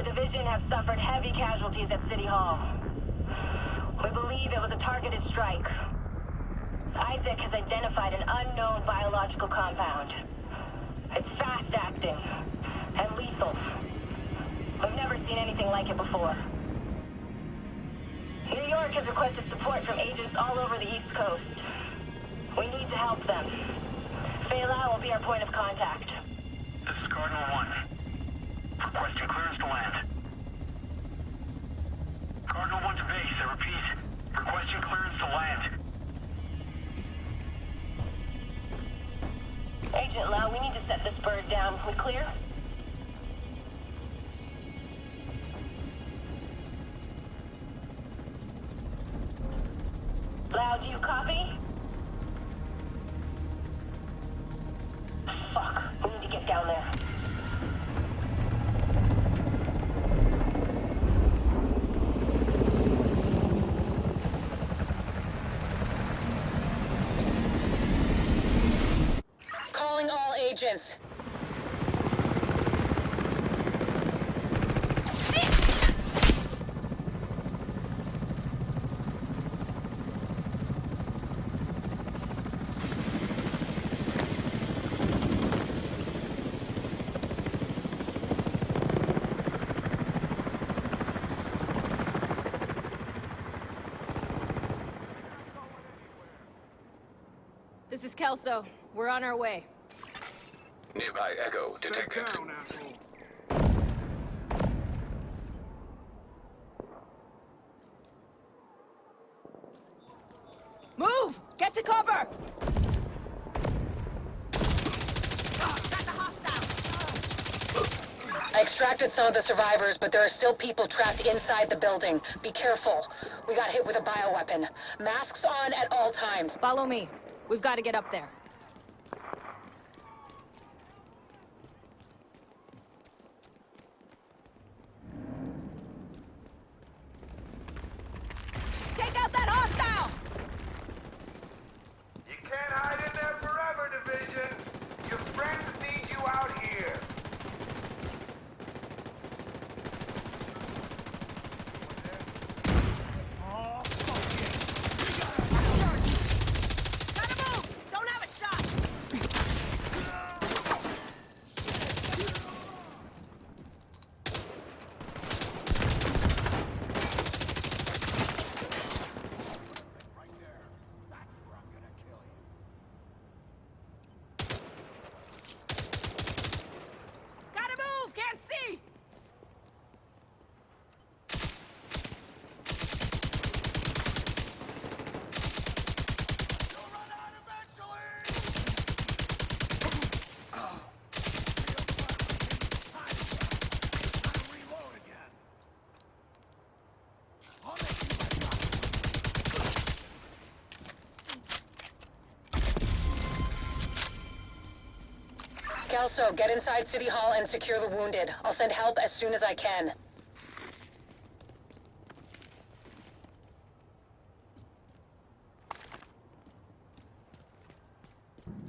division have suffered heavy casualties at City Hall. We believe it was a targeted strike. Isaac has identified an unknown biological compound. It's fast-acting and lethal. We've never seen anything like it before. New York has requested support from agents all over the East Coast. We need to help them. Fela will be our point of contact. This is Cardinal 1. Requesting clearance to land. Cardinal 1 to base, I repeat. Requesting clearance to land. Agent Lau, we need to set this bird down. We clear? Lau, do you copy? Fuck. We need to get down there. Calling all agents. This is Kelso. We're on our way. Nearby echo detected. Stay down, asshole. Move! Get to cover! I extracted some of the survivors, but there are still people trapped inside the building. Be careful. We got hit with a bioweapon. Masks on at all times. Follow me. We've got to get up there. Take out that hostile! You can't hide in there forever, Division. Your friends need you out here. Oh, fuck yeah. Gotta move! Don't have a shot! Right there. That's where I'm gonna kill you. Gotta move! Can't see! You'll run out eventually! Time to reload again. I'll make you my Kelso, get inside City Hall and secure the wounded. I'll send help as soon as I can.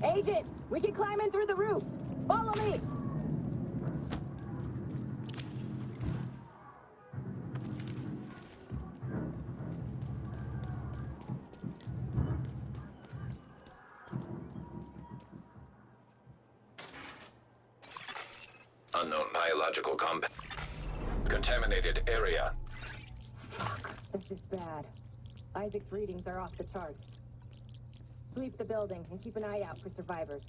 Agent, we can climb in through the roof. Follow me! Unknown biological compound. Contaminated area. This is bad. Isaac's readings are off the charts. Sweep the building and keep an eye out for survivors.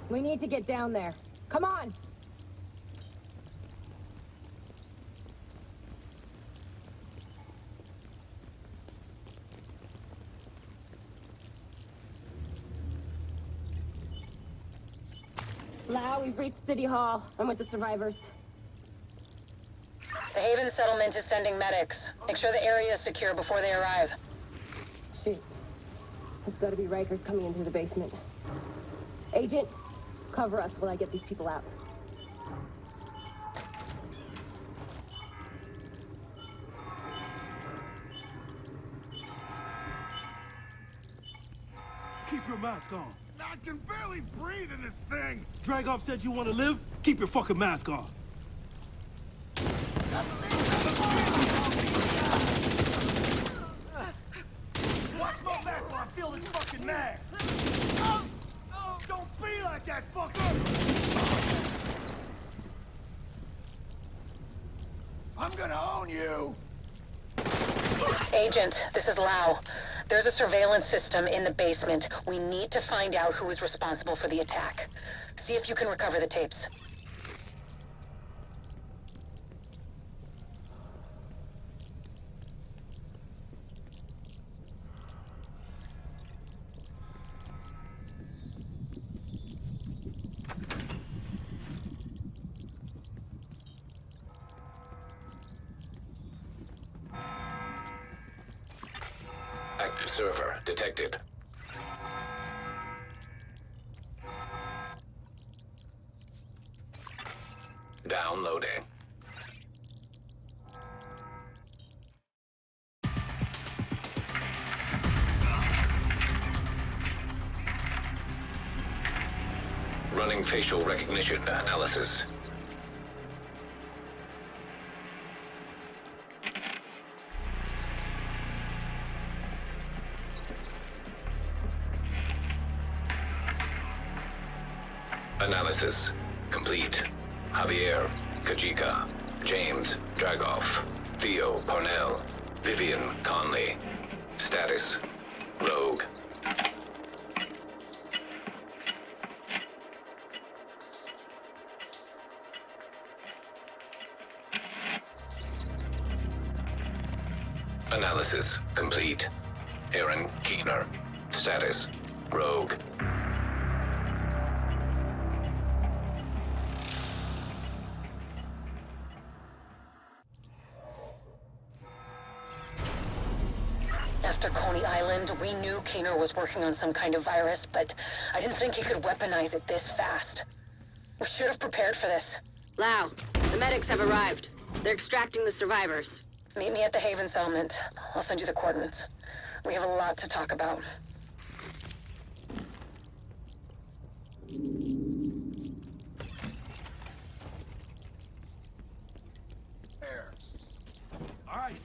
We need to get down there. Come on! Lau, we've reached City Hall. I'm with the survivors. The Haven settlement is sending medics. Make sure the area is secure before they arrive. Shit. It's gotta be Rikers coming in through the basement. Agent, cover us while I get these people out. Keep your mask on. I can barely breathe in this thing. Dragoff said you want to live? Keep your fucking mask on. Watch my back while I feel this fucking mag. Don't be like that, fucker! I'm gonna own you! Agent, this is Lau. There's a surveillance system in the basement. We need to find out who is responsible for the attack. See if you can recover the tapes. Active server detected. Downloading. Running facial recognition analysis. Analysis complete. Javier, Kajika, James, Dragoff, Theo, Parnell, Vivian, Conley. Status, Rogue. Analysis complete. Aaron Keener. Status, Rogue. After Coney Island, we knew Keener was working on some kind of virus, but I didn't think he could weaponize it this fast. We should have prepared for this. Lau, the medics have arrived. They're extracting the survivors. Meet me at the Haven settlement. I'll send you the coordinates. We have a lot to talk about. All right,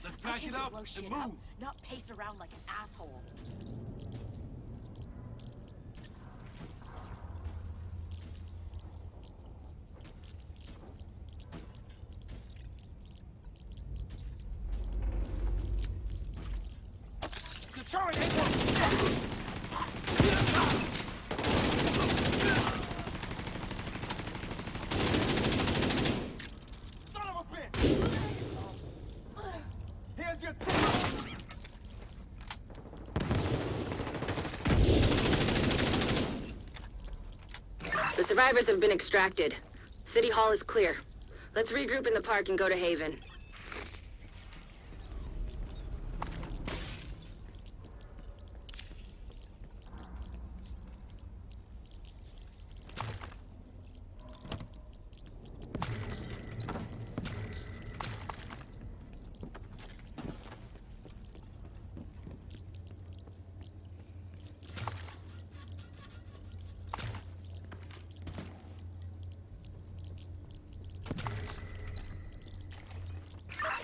let's pack it up and move. Not pace around like an asshole. Son of a bitch! Here's your ticket! The survivors have been extracted. City Hall is clear. Let's regroup in the park and go to Haven.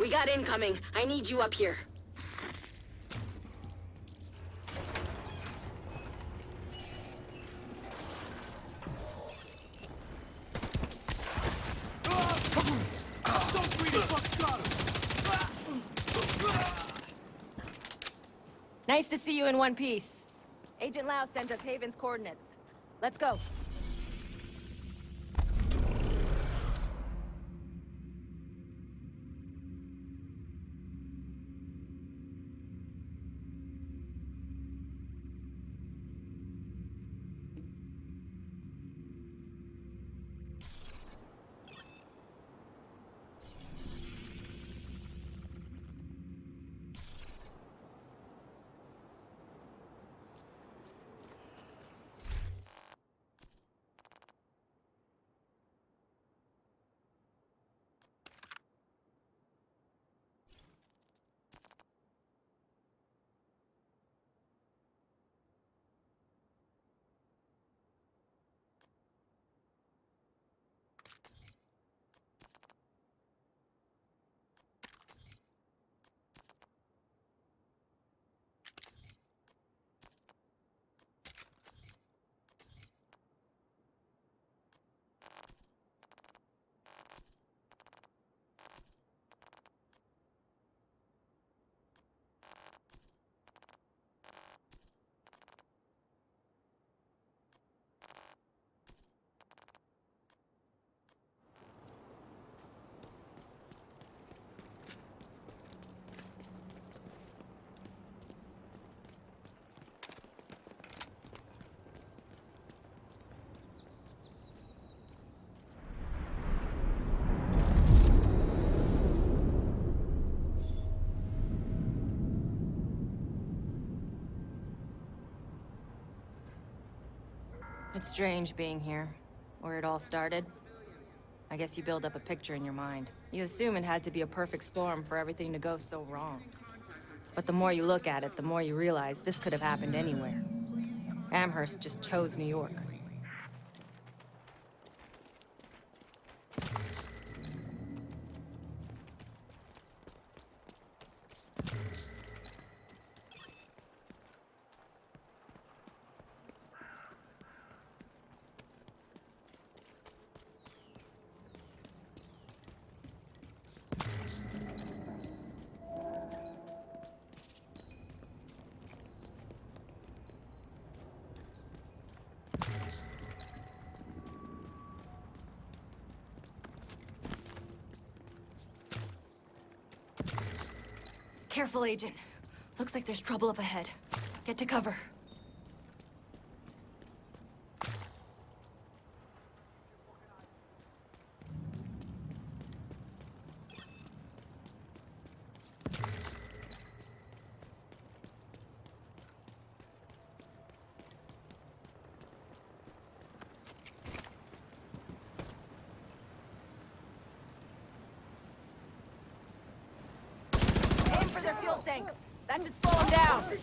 We got incoming. I need you up here. Nice to see you in one piece. Agent Lau sent us Haven's coordinates. Let's go. It's strange being here, where it all started. I guess you build up a picture in your mind. You assume it had to be a perfect storm for everything to go so wrong. But the more you look at it, the more you realize this could have happened anywhere. Amherst just chose New York. Careful, Agent. Looks like there's trouble up ahead. Get to cover. Aim for their fuel tanks. That should slow them down. Firing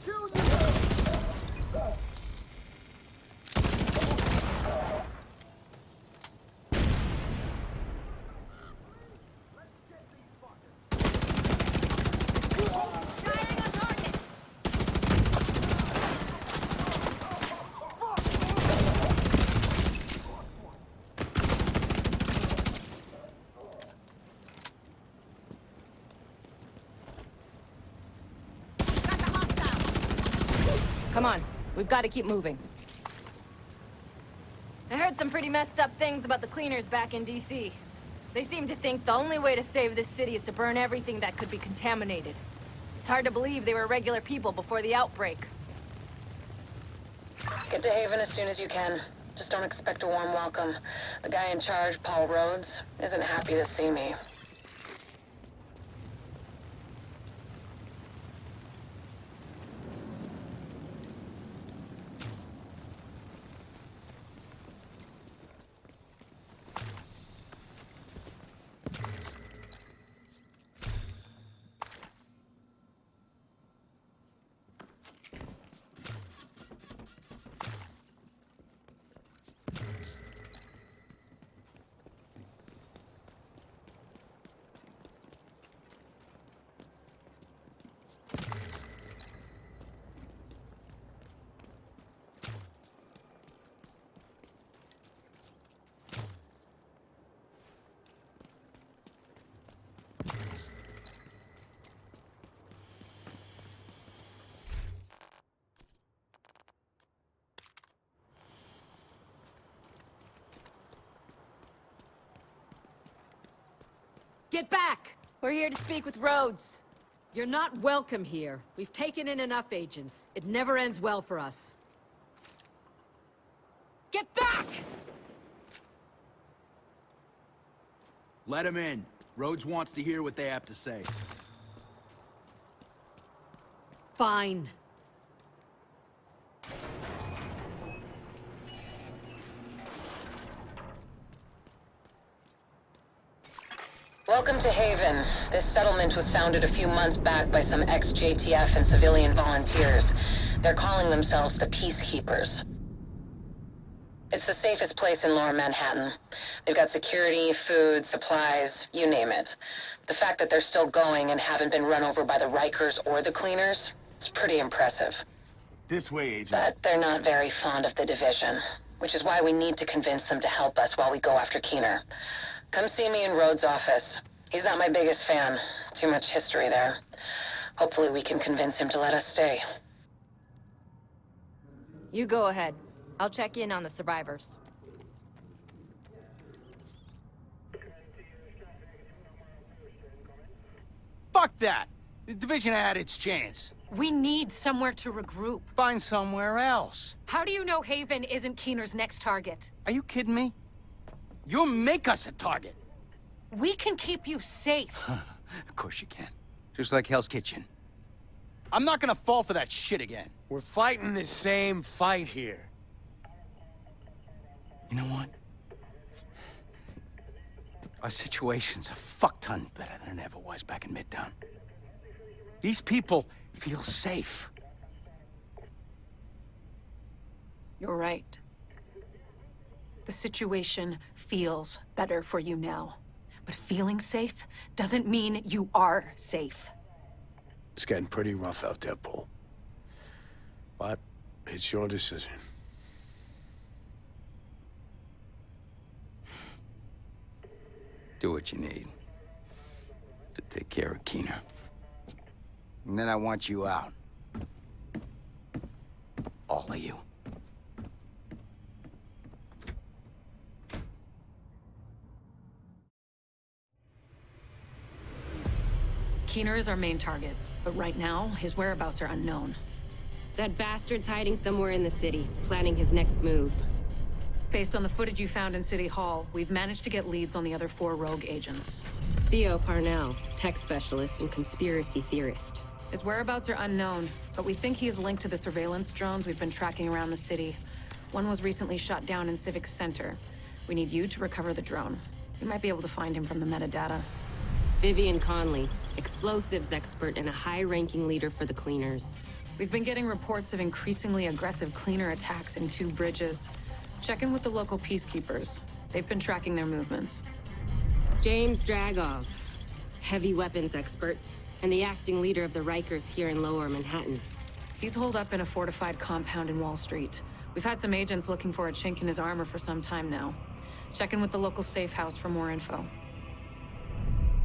on target. Got the hostile. Come on, we've got to keep moving. I heard some pretty messed up things about the cleaners back in DC. They seem to think the only way to save this city is to burn everything that could be contaminated. It's hard to believe they were regular people before the outbreak. Get to Haven as soon as you can. Just don't expect a warm welcome. The guy in charge, Paul Rhodes, isn't happy to see me. Get back! We're here to speak with Rhodes. You're not welcome here. We've taken in enough agents. It never ends well for us. Get back! Let him in. Rhodes wants to hear what they have to say. Fine. Welcome to Haven. This settlement was founded a few months back by some ex-JTF and civilian volunteers. They're calling themselves the Peacekeepers. It's the safest place in Lower Manhattan. They've got security, food, supplies, you name it. The fact that they're still going and haven't been run over by the Rikers or the cleaners is pretty impressive. This way, Agent. But they're not very fond of the division, which is why we need to convince them to help us while we go after Keener. Come see me in Rhodes' office. He's not my biggest fan. Too much history there. Hopefully we can convince him to let us stay. You go ahead. I'll check in on the survivors. Fuck that! The division had its chance. We need somewhere to regroup. Find somewhere else. How do you know Haven isn't Keener's next target? Are you kidding me? You'll make us a target. We can keep you safe. Of course you can. Just like Hell's Kitchen. I'm not gonna fall for that shit again. We're fighting the same fight here. You know what? Our situation's a fuck-ton better than it ever was back in Midtown. These people feel safe. You're right. The situation feels better for you now. But feeling safe doesn't mean you are safe. It's getting pretty rough out there, Paul. But it's your decision. Do what you need to take care of Keener. And then I want you out. All of you. Keener is our main target, but right now, his whereabouts are unknown. That bastard's hiding somewhere in the city, planning his next move. Based on the footage you found in City Hall, we've managed to get leads on the other 4 rogue agents. Theo Parnell, tech specialist and conspiracy theorist. His whereabouts are unknown, but we think he is linked to the surveillance drones we've been tracking around the city. One was recently shot down in Civic Center. We need you to recover the drone. You might be able to find him from the metadata. Vivian Conley, explosives expert and a high-ranking leader for the Cleaners. We've been getting reports of increasingly aggressive Cleaner attacks in 2 bridges. Check in with the local peacekeepers. They've been tracking their movements. James Dragov, heavy weapons expert, and the acting leader of the Rikers here in Lower Manhattan. He's holed up in a fortified compound in Wall Street. We've had some agents looking for a chink in his armor for some time now. Check in with the local safe house for more info.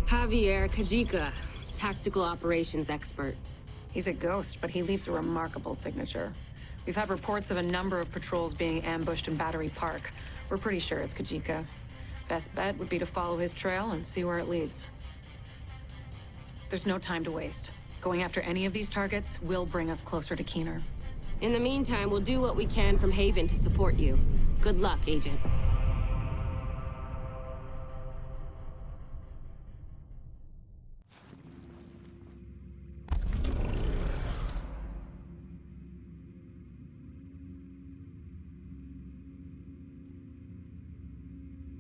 Javier Kajika, tactical operations expert. He's a ghost, but he leaves a remarkable signature. We've had reports of a number of patrols being ambushed in Battery Park. We're pretty sure it's Kajika. Best bet would be to follow his trail and see where it leads. There's no time to waste. Going after any of these targets will bring us closer to Keener. In the meantime, we'll do what we can from Haven to support you. Good luck, Agent.